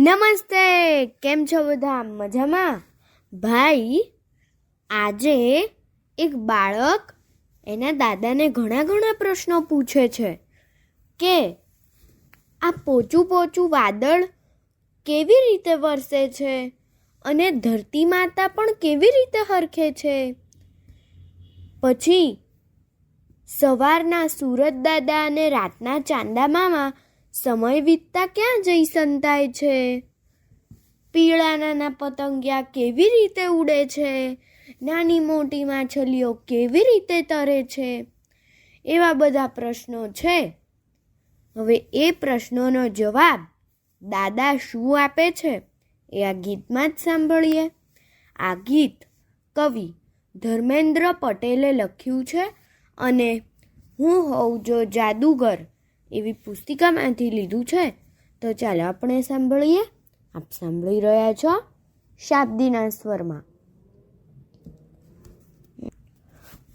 નમસ્તે, કેમ છો બધા? મજામાં? ભાઈ, આજે એક બાળક એના દાદાને ઘણા પ્રશ્નો પૂછે છે કે આ પોચું પોચું વાદળ કેવી રીતે વરસે છે અને ધરતી માતા પણ કેવી રીતે હરખે છે. પછી સવારના સુરજ દાદા અને રાતના ચાંદા મામા સમય વીતતા ક્યાં જઈ સંતાય છે. પીળા નાના પતંગિયા કેવી રીતે ઉડે છે, નાની મોટી માછલીઓ કેવી રીતે તરે છે. એવા બધા પ્રશ્નો છે. હવે એ પ્રશ્નોનો જવાબ દાદા શું આપે છે એ આ ગીતમાં જ સાંભળીએ. આ ગીત કવિ ધર્મેન્દ્ર પટેલે લખ્યું છે અને હું હોઉં જો જાદુગર એવી પુસ્તિકામાંથી લીધું છે. તો ચાલો આપણે સાંભળીએ. આપ સાંભળી રહ્યા છો શાબ્દીના સ્વરમાં.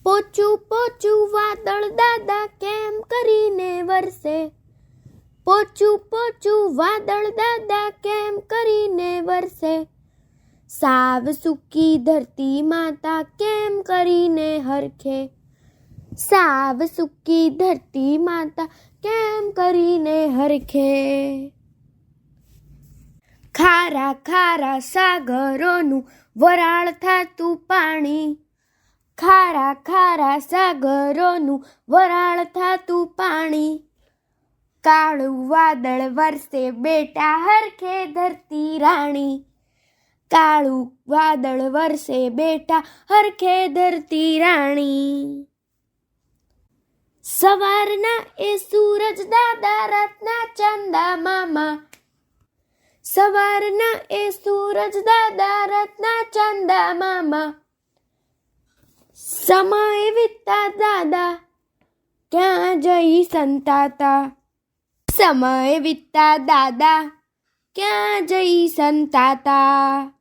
પોચું પોચું વાદળ દાદા કેમ કરીને વરસે, પોચું પોચું વાદળ દાદા કેમ કરીને વરસે, સાવ સૂકી ધરતી માતા કેમ કરીને હરખે, સાવ સૂકી ધરતી માતા કેમ કરીને હરખે. ખારા ખારા સાગરોનું વરાળ થાતું પાણી, ખારા ખારા સાગરોનું વરાળ થાતું પાણી, કાળું વાદળ વરસે બેટા હરખે ધરતી રાણી, કાળું વાદળ વરસે બેટા હરખે ધરતી રાણી. સવારના એ સૂરજ દાદા રાતના ચાંદા મામા, સવારના એ સૂરજ દાદા રાતના ચાંદા મામા, સમય વીતતા દાદા ક્યાં જઈ સંતાતા, સમય વીતતા દાદા ક્યાં જઈ સંતાતા.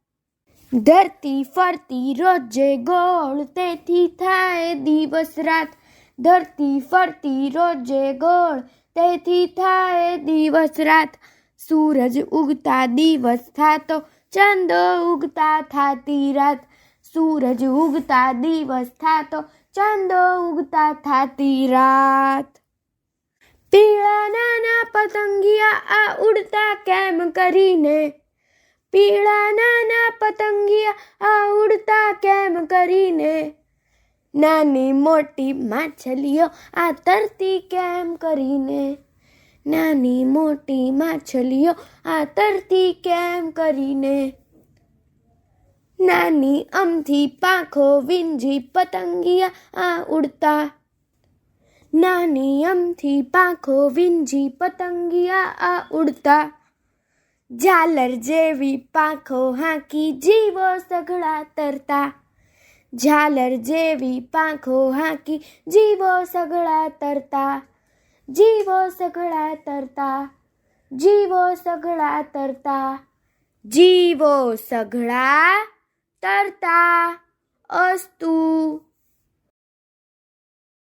ધરતી ફરતી રોજે ગોળ તેથી થાય દિવસ રાત, ધરતી ફરતી રોજે ગોળ તેથી થાય દિવસ રાત, સૂરજ ઉગતા દિવસ થાતો ચાંદો ઉગતા થાતી રાત, સૂરજ ઉગતા દિવસ થાતો ચાંદો ઉગતા થાતી રાત. પીળા નાના પતંગિયા આ ઉડતા કેમ કરીને, પીળા નાના પતંગિયા આ ઉડતા કેમ કરીને, નાની મોટી માછલીઓ આ તરતી કેમ કરીને, નાની મોટી માછલીઓ આ તરતી કેમ કરીને. નાની અમથી પાંખો વીંજી પતંગિયા આ ઉડતા, નાની અમથી પાંખો વીંજી પતંગિયા આ ઉડતા, ઝાલર જેવી પાંખો હાંકી જીવો સઘળા તરતા, ઝાલર જેવી પાંખો હાંકી જીવો સઘળા તરતા, જીવો સઘળા તરતા, જીવો સઘળા તરતા, જીવો સઘળા તરતા. અસ્તુ.